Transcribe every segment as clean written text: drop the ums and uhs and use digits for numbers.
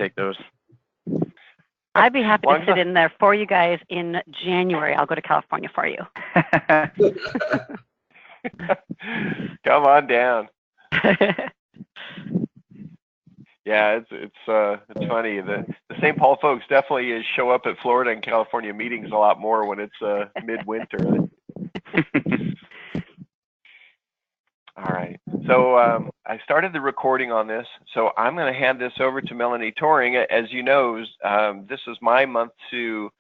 take those. I'd be happy to sit in there for you guys in January. I'll go to California for you. Come on down. Yeah, it's funny. The St. Paul folks definitely show up at Florida and California meetings a lot more when it's midwinter. All right. So I started the recording on this, so I'm going to hand this over to Melanie Tauring. As you know, this is my month to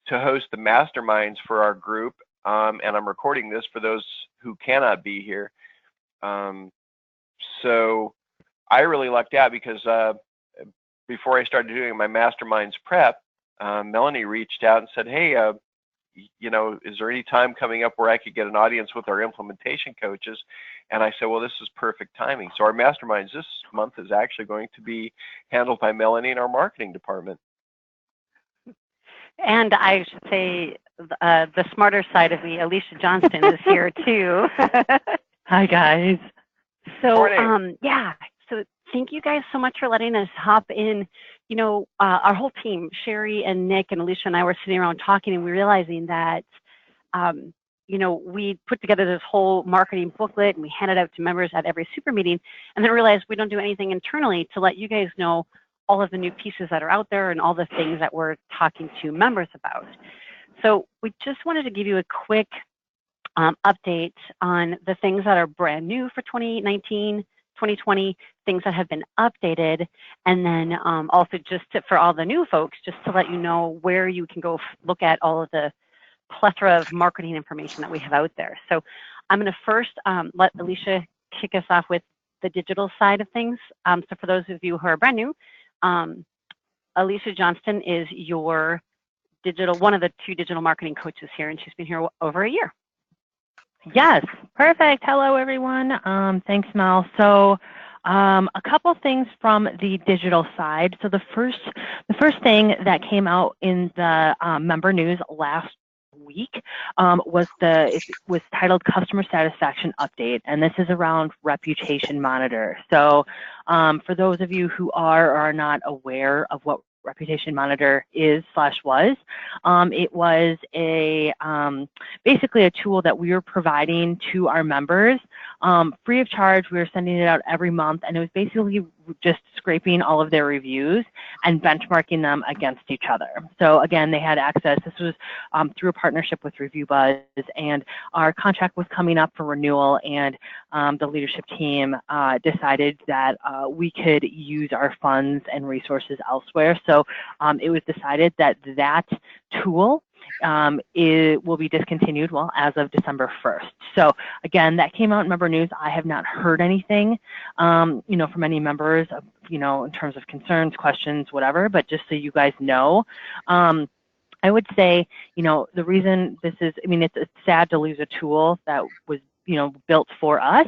host the Masterminds for our group, and I'm recording this for those who cannot be here. So I really lucked out because before I started doing my Masterminds prep, Melanie reached out and said, hey, you know, is there any time coming up where I could get an audience with our implementation coaches? And I said, well, this is perfect timing. So our Masterminds this month is actually going to be handled by Melanie in our marketing department. And I should say the smarter side of me, Alicia Johnstone, is here too. Hi, guys. So, yeah, so thank you guys so much for letting us hop in. You know, our whole team, Sherry and Nick and Alicia and I were sitting around talking, and we were realizing that, you know, we put together this whole marketing booklet and we handed it out to members at every super meeting, and then realized we don't do anything internally to let you guys know all of the new pieces that are out there and all the things that we're talking to members about. So we just wanted to give you a quick update on the things that are brand new for 2019, 2020, things that have been updated, and then also just for all the new folks, just to let you know where you can go look at all of the plethora of marketing information that we have out there. So I'm going to first let Alicia kick us off with the digital side of things. So for those of you who are brand new, Alicia Johnstone is your one of the 2 digital marketing coaches here, and she's been here over a year. Yes, perfect. Hello, everyone. Thanks, Mel. So a couple things from the digital side. So the first thing that came out in the member news last week was titled Customer Satisfaction Update, and this is around Reputation Monitor. So for those of you who are or are not aware of what Reputation Monitor was, it was basically a tool that we were providing to our members free of charge. We were sending it out every month, and it was basically just scraping all of their reviews and benchmarking them against each other. So again, they had access. This was through a partnership with ReviewBuzz, and our contract was coming up for renewal, and the leadership team decided that we could use our funds and resources elsewhere. So it was decided that that tool it will be discontinued, well, as of December 1st. So again, that came out in member news. I have not heard anything, you know, from any members, you know, in terms of concerns, questions, whatever, but just so you guys know, I would say, you know, the reason this is, I mean, it's sad to lose a tool that was, you know, built for us.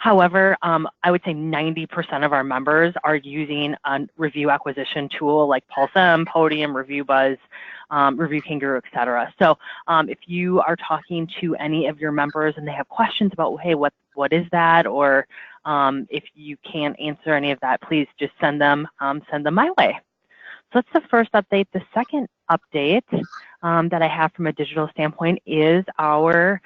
However, I would say 90% of our members are using a review acquisition tool like PulseM, Podium, ReviewBuzz, Review Kangaroo, etc. So if you are talking to any of your members and they have questions about, hey, what is that, or if you can't answer any of that, please just send them my way. So that's the first update. The second update that I have from a digital standpoint is our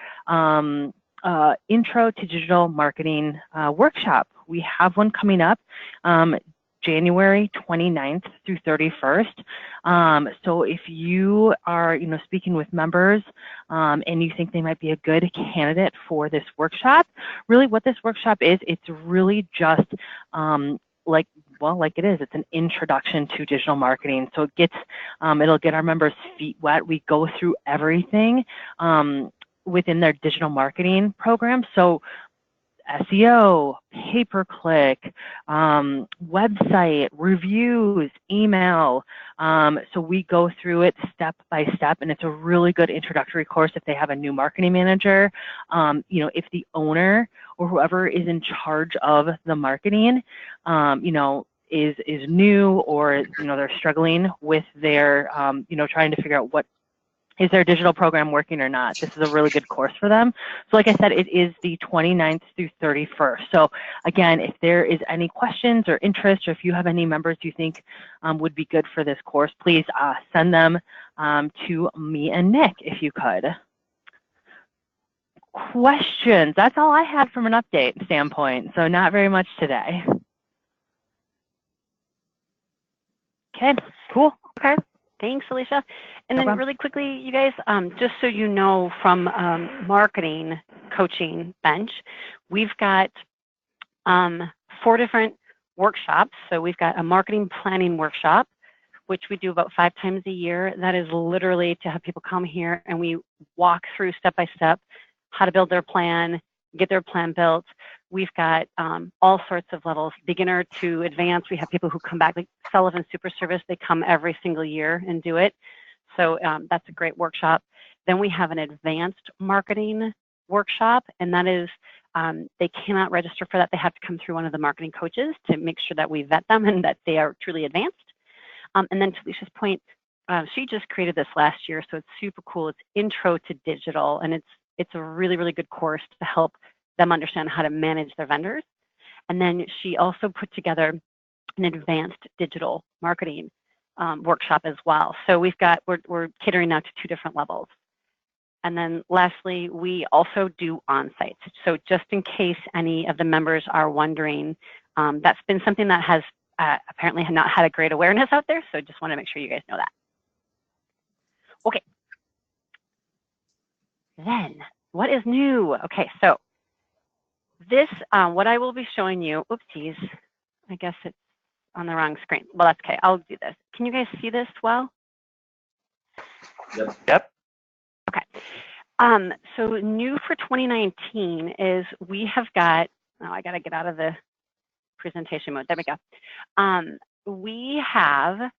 Intro to Digital Marketing workshop. We have one coming up January 29th through 31st. So if you are, you know, speaking with members and you think they might be a good candidate for this workshop, really what this workshop is, it's really just like it is, it's an introduction to digital marketing. So it gets, it'll get our members' feet wet. We go through everything within their digital marketing program. So SEO, pay-per-click, website, reviews, email. So we go through it step by step, and it's a really good introductory course if they have a new marketing manager. You know, if the owner or whoever is in charge of the marketing, you know, is new, or, you know, they're struggling with their, you know, trying to figure out what is their digital program working or not? This is a really good course for them. So like I said, it is the 29th through 31st. So again, if there is any questions or interest, or if you have any members you think would be good for this course, please send them to me and Nick if you could. Questions? That's all I had from an update standpoint. So not very much today. Okay, cool. Okay. Thanks, Alicia. And then really quickly, you guys, just so you know from marketing coaching bench, we've got 4 different workshops. So we've got a marketing planning workshop, which we do about 5 times a year. That is literally to have people come here and we walk through step by step how to build their plan, get their plan built. We've got all sorts of levels, beginner to advanced. We have people who come back, like Sullivan Super Service, they come every single year and do it. So that's a great workshop. Then we have an advanced marketing workshop, and that is, they cannot register for that. They have to come through one of the marketing coaches to make sure that we vet them and that they are truly advanced. And then to Alicia's point, she just created this last year, so it's super cool. It's Intro to Digital, and it's a really, really good course to help them understand how to manage their vendors. And then she also put together an advanced digital marketing workshop as well. So we're catering now to 2 different levels. And then lastly, we also do on-site. So just in case any of the members are wondering, that's been something that has apparently not had a great awareness out there. So just want to make sure you guys know that. Okay. Then what is new? Okay, so this, what I will be showing you, oopsies, I guess it's on the wrong screen. Well, that's okay, I'll do this. Can you guys see this well? Yep. Okay, so new for 2019 is we have got, oh, I gotta get out of the presentation mode, there we go. We have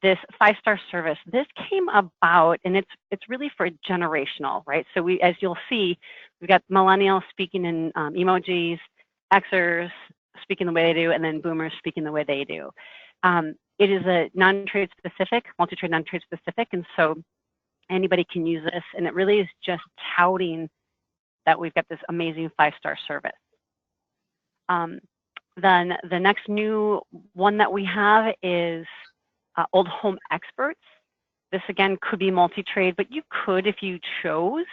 this 5-star service. This came about, and it's really for generational, right? So we, as you'll see, we've got millennials speaking in emojis, Xers speaking the way they do, and then boomers speaking the way they do. It is a non-trade specific, multi-trade non-trade specific, and so anybody can use this, and it really is just touting that we've got this amazing 5-star service. Then the next new one that we have is Old Home Experts. This again could be multi-trade, but you could, if you chose,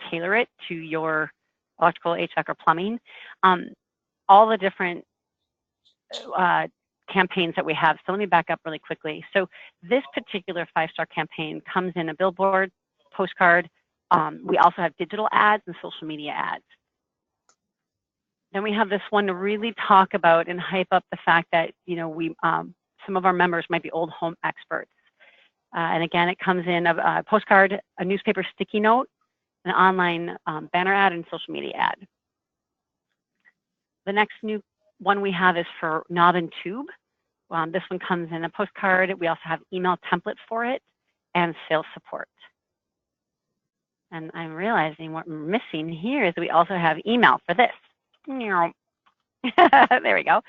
tailor it to your electrical, HVAC, or plumbing. All the different campaigns that we have. So let me back up really quickly. So this particular 5-star campaign comes in a billboard, postcard. We also have digital ads and social media ads. Then we have this one to really talk about and hype up the fact that, you know, we some of our members might be old home experts. And again, it comes in a postcard, a newspaper sticky note, an online banner ad, and social media ad. The next new one we have is for knob and tube. This one comes in a postcard. We also have email template for it and sales support. And I'm realizing what we're missing here is that we also have email for this. There we go.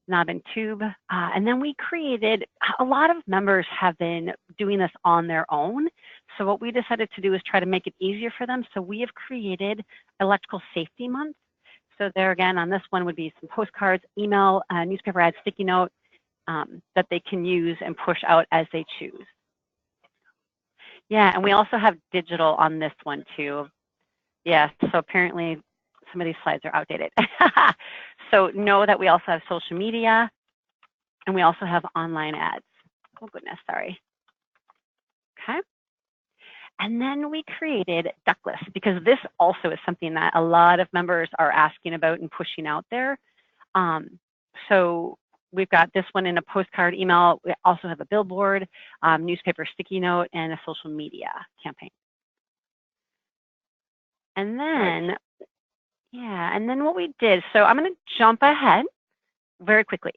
Knob and tube. And then we created, a lot of members have been doing this on their own. So what we decided to do is try to make it easier for them. So we have created Electrical Safety Month. So there again, on this one would be some postcards, email, newspaper ad, sticky note that they can use and push out as they choose. Yeah, and we also have digital on this one too. Yeah, so apparently some of these slides are outdated. So know that we also have social media and we also have online ads. Oh goodness, sorry. Okay. And then we created duck lists because this also is something that a lot of members are asking about and pushing out there. So we've got this one in a postcard email. We also have a billboard, newspaper sticky note, and a social media campaign. And then, yeah, and then what we did, so I'm going to jump ahead very quickly.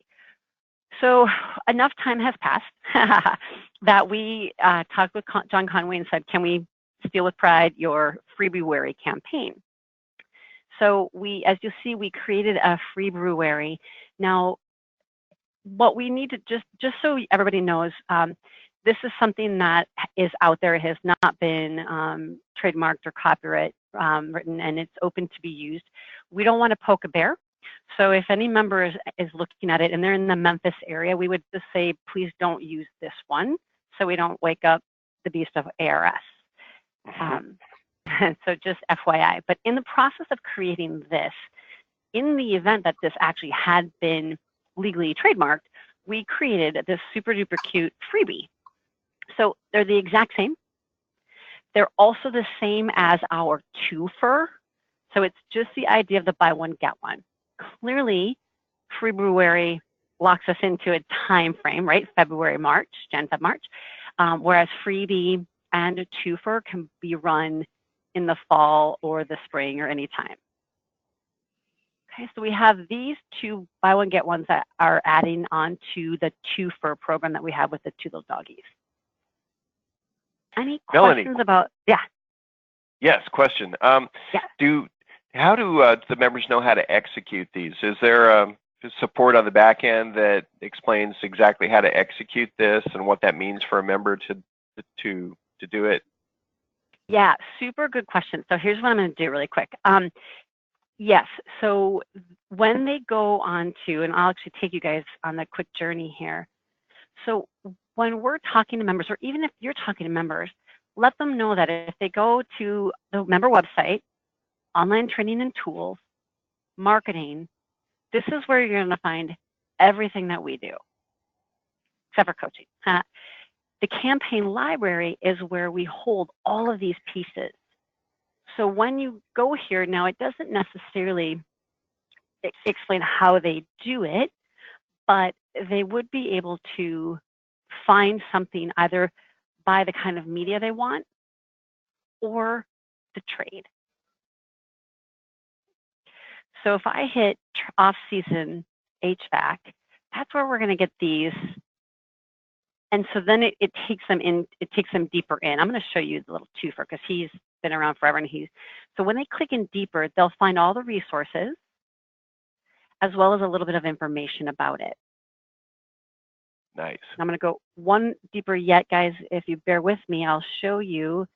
So enough time has passed that we talked with John Conway and said, can we steal with pride your free brewery campaign? So we, as you see, we created a free brewery. Now, what we need to just so everybody knows, this is something that is out there. It has not been trademarked or copyright written, and it's open to be used. We don't want to poke a bear. So if any member is looking at it and they're in the Memphis area, we would just say, please don't use this one so we don't wake up the beast of ARS. So just FYI. But in the process of creating this, in the event that this actually had been legally trademarked, we created this super duper cute freebie. So they're the exact same. They're also the same as our twofer. So it's just the idea of the buy one, get one. Clearly, February locks us into a time frame, right? February, March, Jan-Feb, March. Whereas freebie and a twofer can be run in the fall or the spring or any time. Okay, so we have these two buy one, get ones that are adding on to the twofer program that we have with the two little doggies. Any Melanie. questions about, yeah. Yes, question. How do the members know how to execute these? Is there support on the back end that explains exactly how to execute this and what that means for a member to do it? Yeah, super good question. So here's what I'm going to do really quick. Yes, so when they go on to, and I'll actually take you guys on the quick journey here. So when we're talking to members, or even if you're talking to members, let them know that if they go to the member website, online training and tools, marketing, this is where you're going to find everything that we do, except for coaching. The campaign library is where we hold all of these pieces. So when you go here, now it doesn't necessarily explain how they do it, but they would be able to find something, either buy the kind of media they want or the trade. So if I hit off-season HVAC, that's where we're going to get these. And so then it takes them in, it takes them deeper in. I'm going to show you the little twofer because he's been around forever, and so when they click in deeper, they'll find all the resources as well as a little bit of information about it. Nice. I'm going to go one deeper yet, guys. If you bear with me, I'll show you.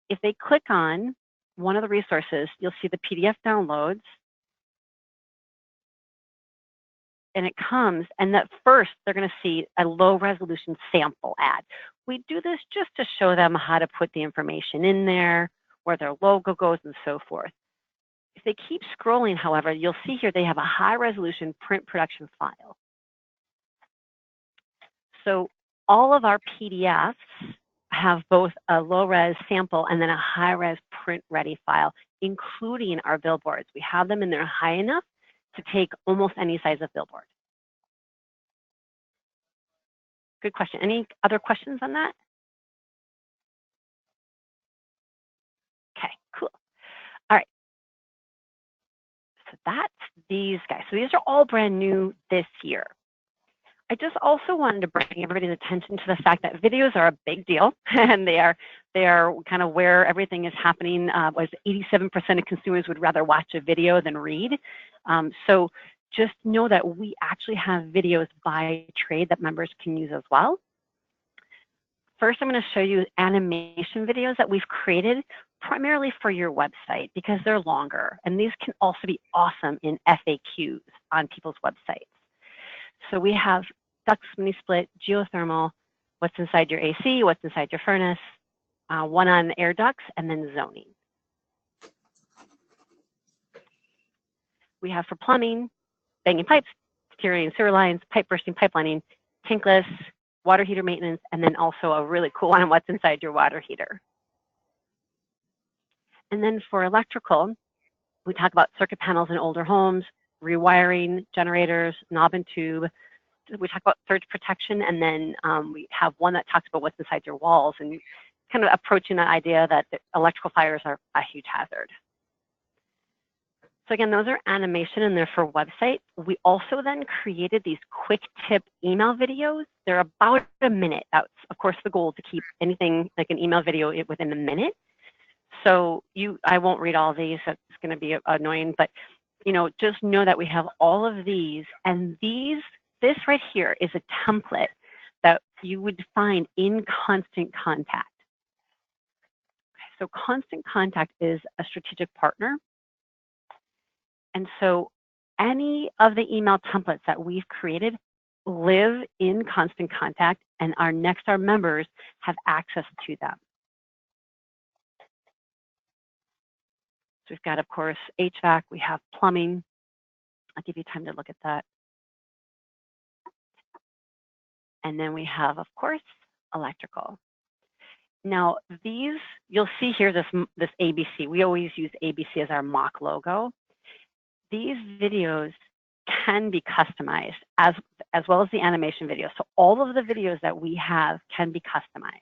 If they click on one of the resources, you'll see the PDF downloads. And it comes, and at first they're going to see a low resolution sample ad. We do this just to show them how to put the information in there, where their logo goes, and so forth. If they keep scrolling, however, you'll see here they have a high resolution print production file. So all of our PDFs have both a low res sample and then a high res print ready file, including our billboards. We have them in there high enough to take almost any size of billboard. Good question. Any other questions on that? Okay, cool. All right. So that's these guys. So these are all brand new this year. I just also wanted to bring everybody's attention to the fact that videos are a big deal, and they are kind of where everything is happening. Was 87% of consumers would rather watch a video than read. So just know that we actually have videos by trade that members can use as well. First, I'm going to show you animation videos that we've created primarily for your website because they're longer, and these can also be awesome in FAQs on people's websites. So we have ducts, mini split, geothermal, what's inside your AC, what's inside your furnace, one on air ducts, and then zoning. We have for plumbing, banging pipes, deteriorating sewer lines, pipe bursting, pipelining, tankless, water heater maintenance, and then also a really cool one on what's inside your water heater. And then for electrical, we talk about circuit panels in older homes, rewiring, generators, knob and tube. We talk about surge protection, and then we have one that talks about what's inside your walls and kind of approaching that idea that the electrical fires are a huge hazard. So again, those are animation and they're for website. We also then created these quick tip email videos. They're about a minute. That's of course the goal, to keep anything like an email video within a minute. So I won't read all these, that's going to be annoying, but just know that we have all of these, and this right here is a template that you would find in constant contact. So constant contact is a strategic partner. And so any of the email templates that we've created live in constant contact, and our Nexstar members have access to them. So we've got, of course, HVAC, we have plumbing. I'll give you time to look at that. And then we have, of course, electrical. Now, these, you'll see here this ABC. We always use ABC as our mock logo. These videos can be customized as well as the animation videos. So all of the videos that we have can be customized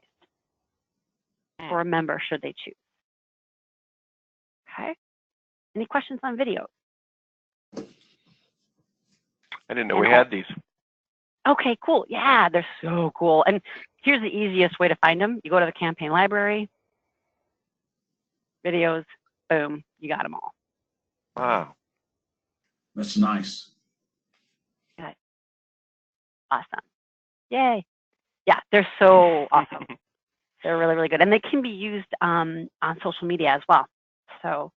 for a member should they choose. Okay. Any questions on videos? I didn't know we had these. Okay, cool. Yeah, they're so cool. And here's the easiest way to find them. You go to the campaign library, videos, boom, you got them all. Wow. That's nice. Good. Awesome. Yay. Yeah, they're so awesome. They're really, really good. And they can be used on social media as well. So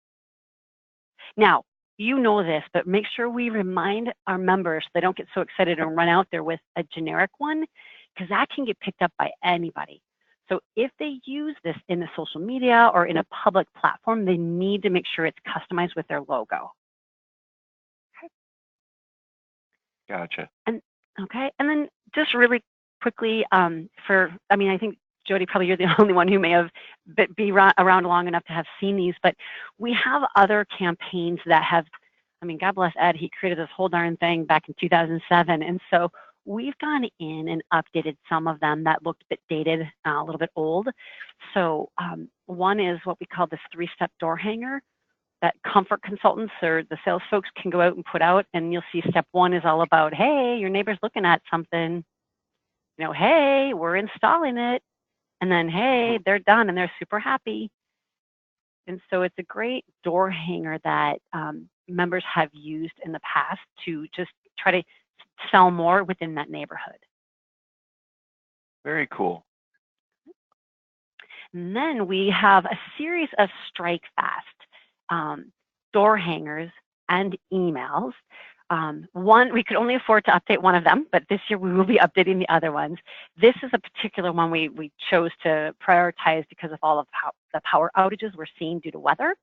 now, you know this, but make sure we remind our members so they don't get so excited and run out there with a generic one, because that can get picked up by anybody. So if they use this in the social media or in a public platform, they need to make sure it's customized with their logo. Okay. Gotcha. And then just really quickly, I think Jodi, probably you're the only one who may have been around long enough to have seen these, but we have other campaigns that have, God bless Ed, he created this whole darn thing back in 2007. And so we've gone in and updated some of them that looked a bit dated, a little bit old. So one is what we call this 3-step door hanger that comfort consultants or the sales folks can go out and put out. And you'll see step 1 is all about, hey, your neighbor's looking at something. Hey, we're installing it. And then, hey, they're done and they're super happy. And so it's a great door hanger that members have used in the past to just try to sell more within that neighborhood. Very cool. And then we have a series of strike fast door hangers and emails. One, we could only afford to update one of them, but this year we will be updating the other ones. This is a particular one we chose to prioritize because of all of the power outages we're seeing due to weather.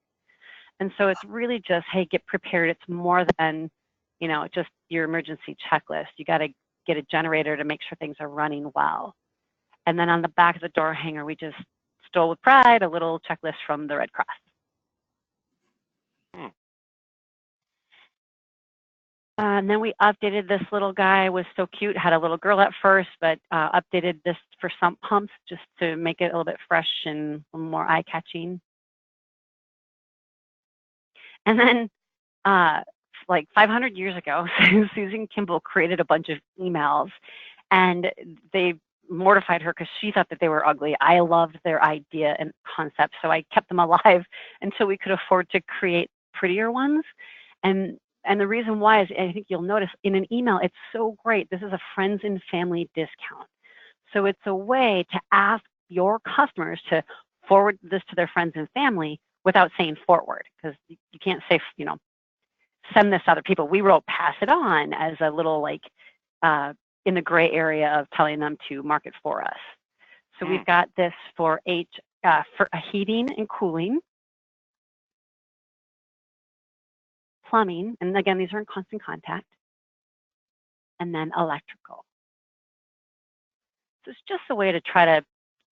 And so it's really just, hey, get prepared. It's more than, just your emergency checklist. You got to get a generator to make sure things are running well. And then on the back of the door hanger, we just stole with pride a little checklist from the Red Cross. And then we updated this little guy, was so cute, had a little girl at first, but updated this for sump pumps just to make it a little bit fresh and a little more eye-catching. And then like 500 years ago, Susan Kimball created a bunch of emails, and they mortified her because she thought that they were ugly. I loved their idea and concept, so I kept them alive until we could afford to create prettier ones. And the reason why is, I think you'll notice in an email, it's so great. This is a friends and family discount. So it's a way to ask your customers to forward this to their friends and family without saying forward, because you can't say, send this to other people. We wrote pass it on as a little in the gray area of telling them to mark it for us. So we've got this for heating and cooling, plumbing, and again, these are in constant contact, and then electrical. So it's just a way to try to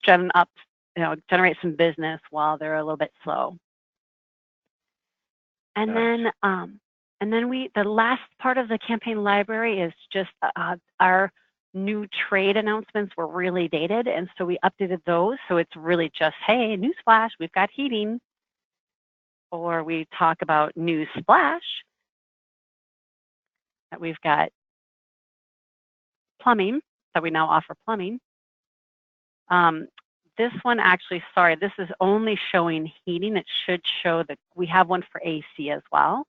generate some business while they're a little bit slow. And Nice. then the last part of the campaign library is just our new trade announcements were really dated, and so we updated those. So it's really just, hey, newsflash, we've got heating. Or we talk about news splash, that we've got plumbing, that we now offer plumbing. This one actually, sorry, this is only showing heating. It should show that we have one for AC as well.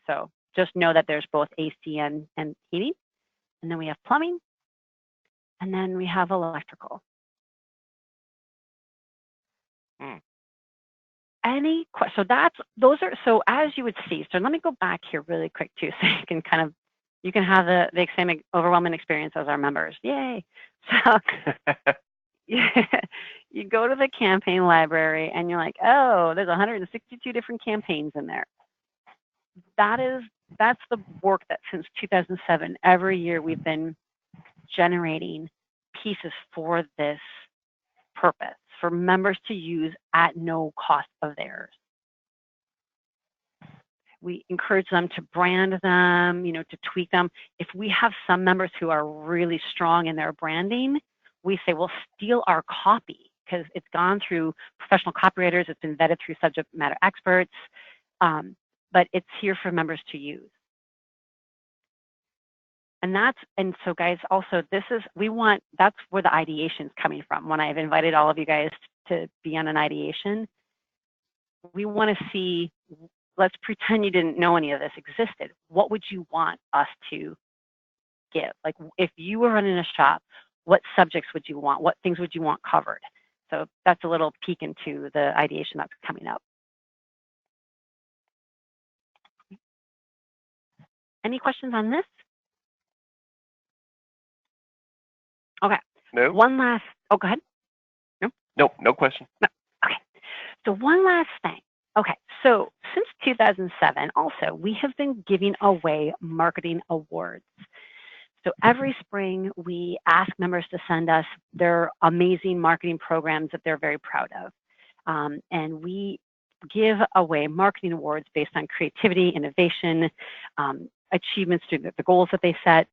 So just know that there's both AC and heating. And then we have plumbing. and then we have electrical. Any questions? So those are, so as you would see, so let me go back here really quick too, so you can kind of, you can have the same overwhelming experience as our members. Yay. So you go to the campaign library and you're like, oh, there's 162 different campaigns in there. That's the work that since 2007, every year we've been generating pieces for this purpose, for members to use at no cost of theirs. We encourage them to brand them, you know, to tweak them. If we have some members who are really strong in their branding, we say, well, steal our copy because it's gone through professional copywriters, it's been vetted through subject matter experts, but it's here for members to use. And so guys, also that's where the ideation is coming from. When I've invited all of you guys to be on an ideation, we want to see, let's pretend you didn't know any of this existed. What would you want us to give? Like if you were running a shop, what subjects would you want? What things would you want covered? So that's a little peek into the ideation that's coming up. Any questions on this? Okay. No. One last, oh, go ahead. No? No question. No. Okay. So one last thing. Okay. So since 2007, also, we have been giving away marketing awards. So every spring, we ask members to send us their amazing marketing programs that they're very proud of. And we give away marketing awards based on creativity, innovation, achievements through the goals that they set.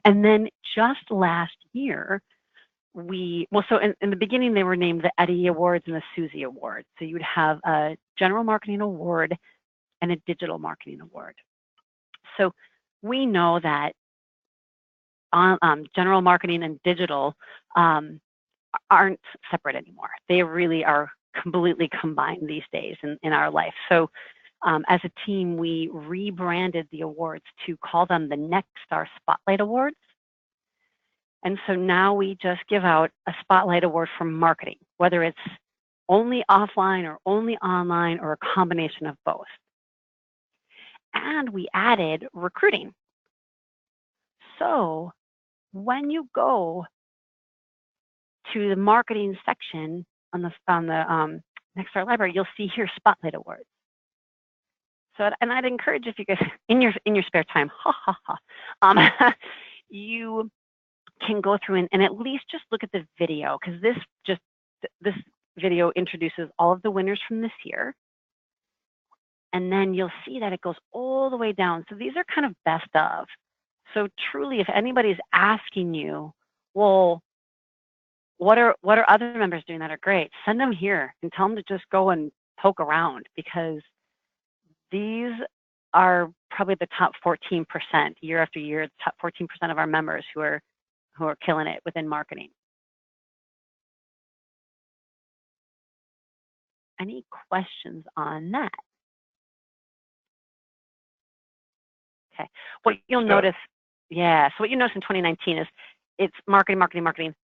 And then just last year, so in the beginning, they were named the Eddie Awards and the Susie Awards. So you would have a general marketing award and a digital marketing award. So we know that general marketing and digital aren't separate anymore. They really are completely combined these days in our life. So as a team, we rebranded the awards to call them the Nexstar Spotlight Awards. And so now we just give out a Spotlight Award for marketing, whether it's only offline or only online or a combination of both. And we added recruiting. So when you go to the marketing section on the Nexstar library, you'll see here Spotlight Awards. So, and I'd encourage if you guys in your spare time, you can go through and at least just look at the video, because this video introduces all of the winners from this year. And then you'll see that it goes all the way down. So these are kind of best of. So truly, if anybody's asking you, well, what are other members doing that are great? Send them here and tell them to just go and poke around, because these are probably the top 14% year after year, the top 14% of our members who are killing it within marketing. Any questions on that? Okay. What you'll notice, so what you notice in 2019 is it's marketing,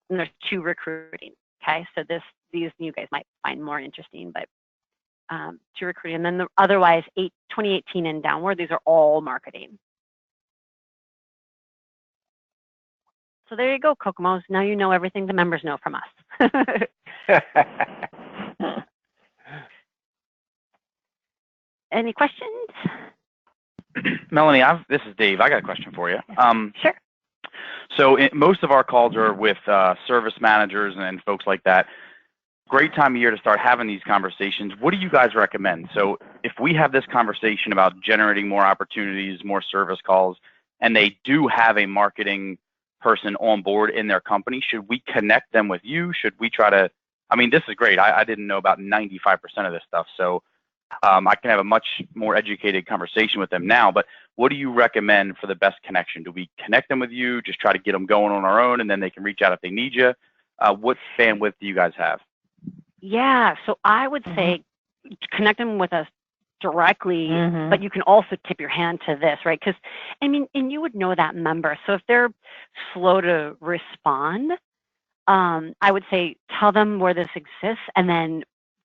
and there's 2 recruiting. Okay, so these you guys might find more interesting, but 2 recruiting, and then otherwise 2018 and downward, these are all marketing. So there you go, Kokomos. Now you know everything the members know from us. Any questions? Melanie, this is Dave. I got a question for you. Sure. So most of our calls are with service managers and folks like that. Great time of year to start having these conversations. What do you guys recommend? So if we have this conversation about generating more opportunities, more service calls, and they do have a marketing person on board in their company, should we connect them with you? Should we try to, I mean, this is great. I didn't know about 95% of this stuff. So I can have a much more educated conversation with them now, but what do you recommend for the best connection? Do we connect them with you, just try to get them going on our own, and then they can reach out if they need you? What bandwidth do you guys have? Yeah, so I would say connect them with us directly, but you can also tip your hand to this, right? Because, I mean, and you would know that member. So if they're slow to respond, I would say tell them where this exists, and then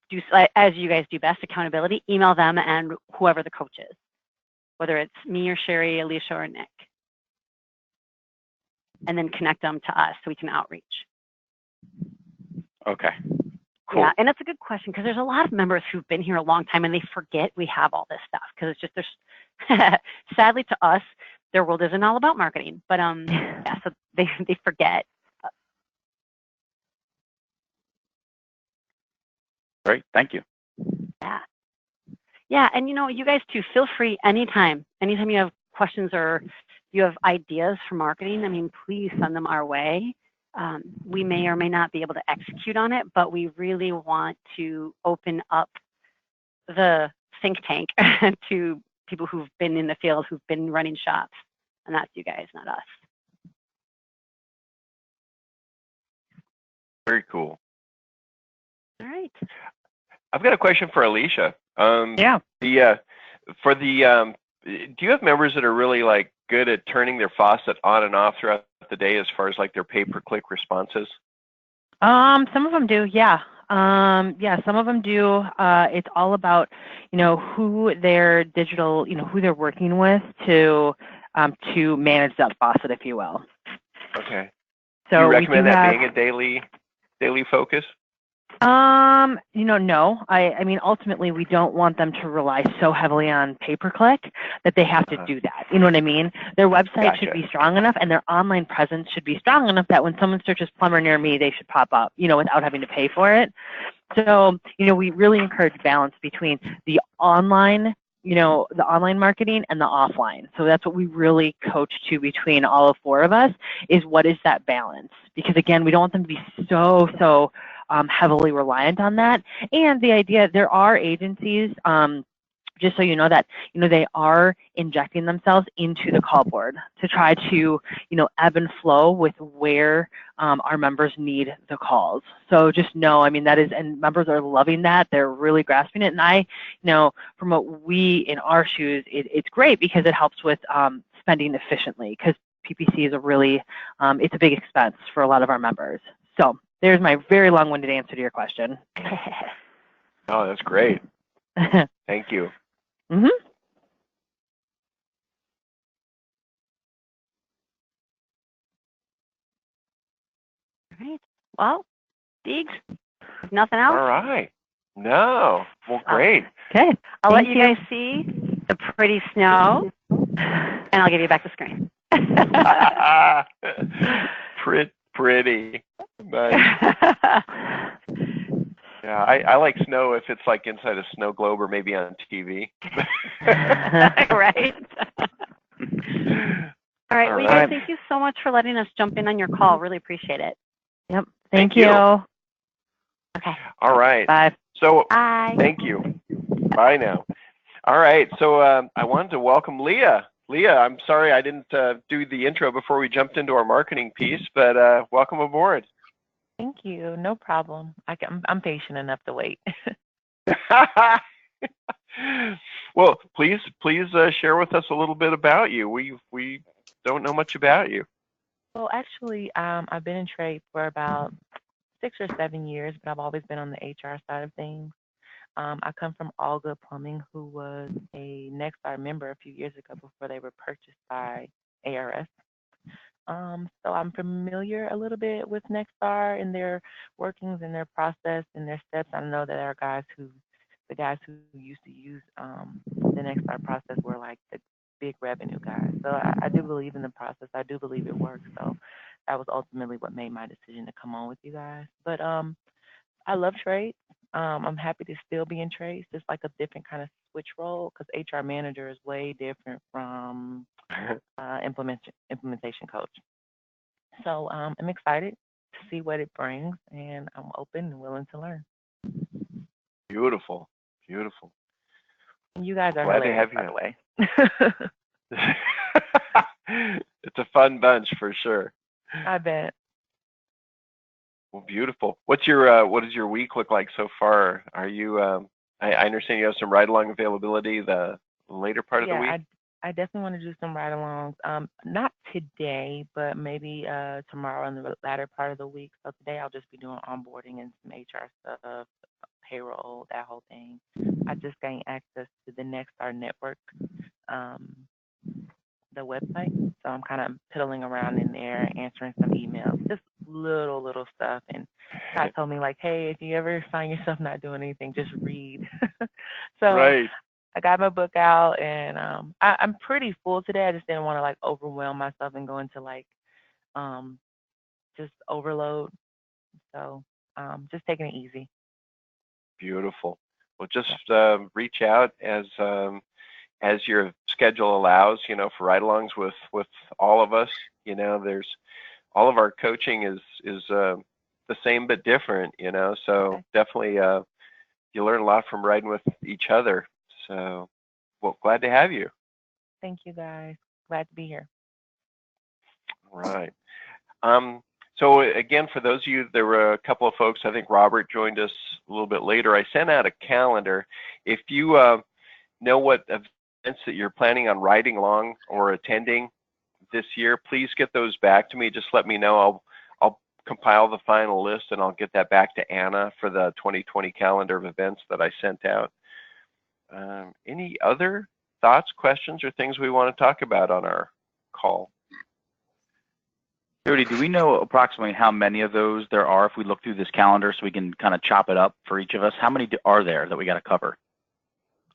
do, as you guys do best, accountability, email them and whoever the coach is, whether it's me or Sherry, Alicia, or Nick, and then connect them to us so we can outreach. Okay. Cool. Yeah, and it's a good question because there's a lot of members who've been here a long time and they forget we have all this stuff because it's just there's sadly to us, their world isn't all about marketing, but yeah, so they forget. Great, thank you. Yeah, and you know, you guys too, feel free anytime you have questions or you have ideas for marketing. I mean, please send them our way. We may or may not be able to execute on it, but we really want to open up the think tank to people who've been in the field, who've been running shops, and that's you guys, not us. Very cool. All right. I've got a question for Alicia. Yeah. Do you have members that are really like good at turning their faucet on and off throughout the day as far as like their pay-per-click responses? Some of them do, yeah. Yeah, some of them do. It's all about, you know, who their digital, you know, who they're working with to manage that faucet, if you will. Okay. So do you recommend that have, being a daily focus? You know, no. I mean, ultimately, we don't want them to rely so heavily on pay-per-click that they have to do that. You know what I mean? Their website should be strong enough, and their online presence should be strong enough that when someone searches plumber near me, they should pop up, you know, without having to pay for it. So, you know, we really encourage balance between the online, you know, the online marketing and the offline. So that's what we really coach to between all of four of us is what is that balance? Because again, we don't want them to be so heavily reliant on that. And the idea, there are agencies, just so you know that, you know, they are injecting themselves into the call board to try to, you know, ebb and flow with where our members need the calls. So just know, I mean, that is, and members are loving that. They're really grasping it. And I, you know, from what we in our shoes, it's great because it helps with spending efficiently because PPC is a really, it's a big expense for a lot of our members. So there's my very long-winded answer to your question. Oh, that's great. Thank you. All right. Well, Deegs, nothing else? All right. No. Well, great. Okay. I'll let you guys see the pretty snow, and I'll give you back the screen. Pretty. Nice. Yeah, I like snow if it's like inside a snow globe or maybe on TV. Right. All right. Well, you guys, thank you so much for letting us jump in on your call. Really appreciate it. Yep. Thank you. Okay. All right. Bye. So, bye. Thank you. Bye now. All right. So I wanted to welcome Leah. Leah, I'm sorry I didn't do the intro before we jumped into our marketing piece, but welcome aboard. Thank you. No problem. I'm patient enough to wait. Well, please share with us a little bit about you. We don't know much about you. Well, actually, I've been in trade for about 6 or 7 years, but I've always been on the HR side of things. I come from All Good Plumbing, who was a Nexstar member a few years ago before they were purchased by ARS. So I'm familiar a little bit with Nexstar and their workings and their process and their steps. I know that there are the guys who used to use the Nexstar process were like the big revenue guys. So I do believe in the process. I do believe it works. So that was ultimately what made my decision to come on with you guys. But I love trade. I'm happy to still be in trade. It's just like a different kind of switch role because HR manager is way different from implementation coach. So I'm excited to see what it brings, and I'm open and willing to learn. Beautiful. And you guys are glad hilarious, to have you. by the way. It's a fun bunch for sure. I bet. Well, beautiful. What does your week look like so far? Are you I understand you have some ride-along availability the later part of the week. I definitely want to do some ride-alongs. Not today, but maybe tomorrow in the latter part of the week. So today I'll just be doing onboarding and some HR stuff, payroll, that whole thing. I just gained access to the Nexstar network, the website. So I'm kind of piddling around in there, answering some emails, just little stuff. And Scott told me, like, hey, if you ever find yourself not doing anything, just read. So Right. I got my book out, and I'm pretty full today. I just didn't want to like overwhelm myself and go into like just overload. So just taking it easy. Beautiful. Well, just reach out as your schedule allows, you know, for ride-alongs with all of us. You know, there's all of our coaching is the same but different, you know, so Okay. definitely you learn a lot from riding with each other. So, well, glad to have you. Thank you, guys. Glad to be here. All right. So again, for those of you, there were a couple of folks, I think Robert joined us a little bit later. I sent out a calendar. If you know what events that you're planning on riding along or attending this year, please get those back to me. Just let me know. I'll compile the final list and I'll get that back to Anna for the 2020 calendar of events that I sent out. Any other thoughts, questions, or things we want to talk about on our call? Jodi, do we know approximately how many of those there are if we look through this calendar so we can kind of chop it up for each of us? How many are there that we got to cover?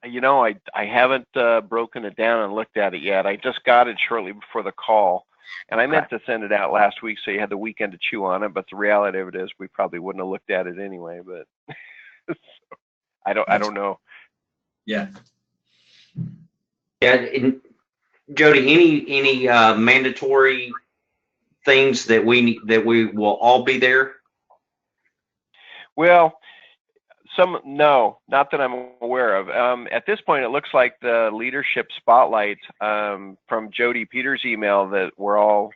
You know, I haven't broken it down and looked at it yet. I just got it shortly before the call, and I meant to send it out last week so you had the weekend to chew on it, but the reality of it is we probably wouldn't have looked at it anyway, but so, I don't know. Yeah. Yeah, and Jodi, any mandatory things that we will all be there? Well, no, not that I'm aware of. At this point, it looks like the leadership spotlight from Jodi Peters' email that we're all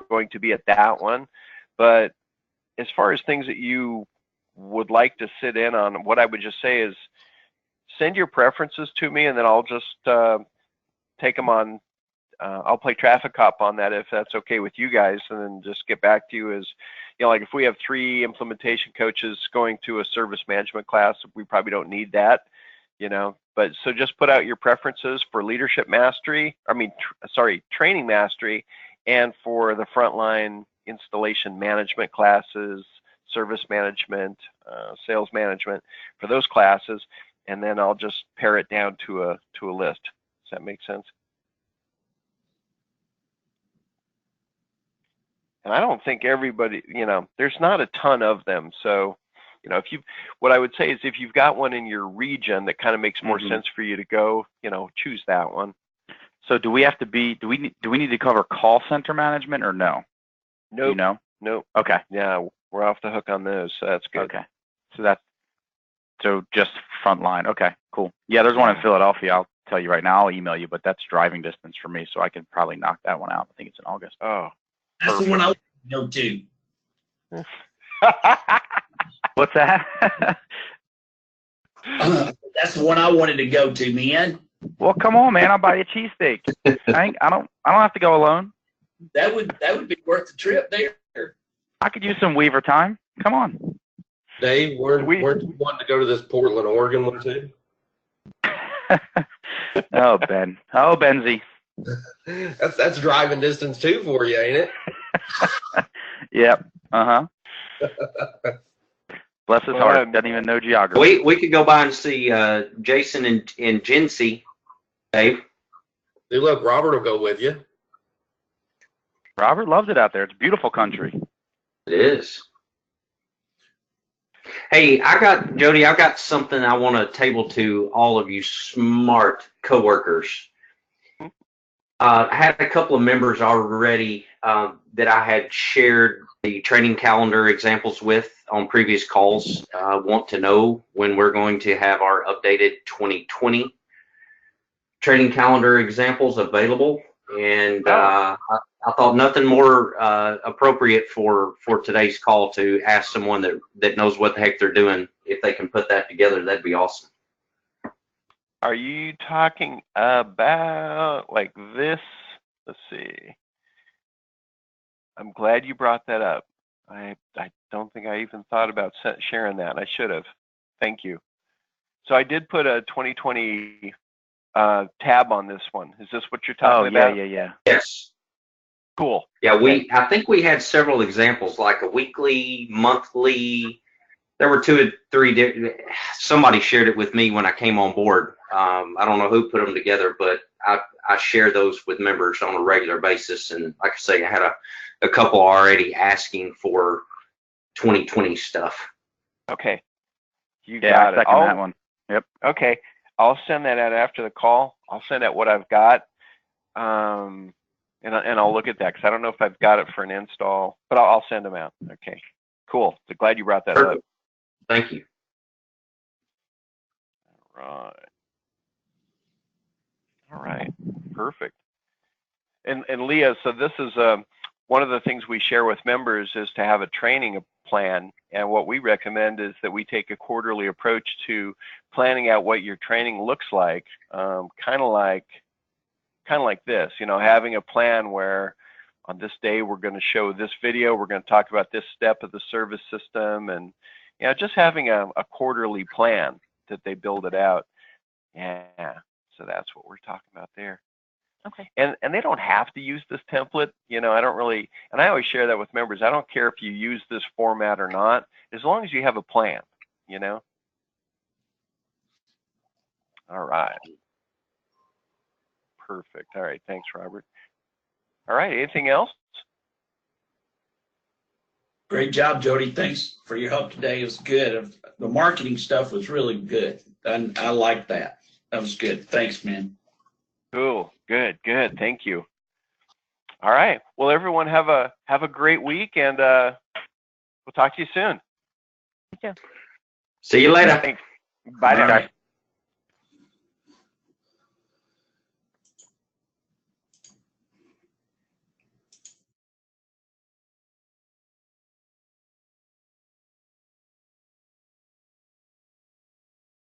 going to be at that one. But as far as things that you would like to sit in on, what I would just say is send your preferences to me, and then I'll just take them on. I'll play traffic cop on that if that's okay with you guys, and then just get back to you as, you know, like if we have 3 implementation coaches going to a service management class, we probably don't need that, you know, but so just put out your preferences for leadership mastery, training mastery, and for the frontline installation management classes, service management, sales management, for those classes, and then I'll just pare it down to a list. Does that make sense? And I don't think everybody, you know, there's not a ton of them. So, you know, what I would say is if you've got one in your region that kind of makes more sense for you to go, you know, choose that one. So do we have to do we need to cover call center management or no? Nope. You know? Nope. Okay. Yeah, we're off the hook on those. So that's good. Okay. So just frontline. Okay, cool. Yeah, there's one in Philadelphia. I'll tell you right now. I'll email you, but that's driving distance for me, so I can probably knock that one out. I think it's in August. Oh. That's the one I want to go to. What's that? That's the one I wanted to go to, man. Well, come on, man. I'll buy you a cheesesteak. I don't have to go alone. That would be worth the trip there. I could use some Weaver time. Come on. Dave, weren't you wanting to go to this Portland, Oregon one too? Oh, Ben. Oh, Benzie. That's driving distance too for you, ain't it? Yep. Bless his heart. Doesn't even know geography. We could go by and see Jason and Jinsey, Dave. Hey, look, Robert will go with you. Robert loves it out there. It's a beautiful country. It is. Hey, Jodi, I've got something I want to table to all of you smart coworkers. I had a couple of members already that I had shared the training calendar examples with on previous calls. Want to know when we're going to have our updated 2020 training calendar examples available. And I thought nothing more appropriate for today's call to ask someone that knows what the heck they're doing. If they can put that together, that'd be awesome. Are you talking about like this? Let's see. I'm glad you brought that up. I don't think I even thought about sharing that. I should have. Thank you. So I did put a 2020 tab on this one. Is this what you're talking about? Yeah. Yes. Cool. Yeah, Okay. I think we had several examples, like a weekly, monthly. There were 2 or 3. Somebody shared it with me when I came on board. I don't know who put them together, but I share those with members on a regular basis. And like I say, I had a couple already asking for 2020 stuff. Okay. You Yeah, got I it. second that one. Yep. Okay. I'll send that out after the call. I'll send out what I've got. And I'll look at that because I don't know if I've got it for an install, but I'll send them out. Okay. Cool. So glad you brought that Perfect. up. Thank you. All right. Perfect. And Leah, so this is one of the things we share with members is to have a training plan. And what we recommend is that we take a quarterly approach to planning out what your training looks like, kind of like this, having a plan where on this day we're going to show this video, we're going to talk about this step of the service system, and just having a quarterly plan that they build it out. Yeah, so that's what we're talking about there. Okay. And they don't have to use this template. I don't really, and I always share that with members. I don't care if you use this format or not, as long as you have a plan, All right. Perfect. All right. Thanks, Robert. All right. Anything else? Great job, Jodi. Thanks for your help today. It was good. The marketing stuff was really good. And I like that. That was good. Thanks, man. Cool. Good. Thank you. All right. Well, everyone have a great week, and we'll talk to you soon. You too. See you later. Thanks. Bye now. All right.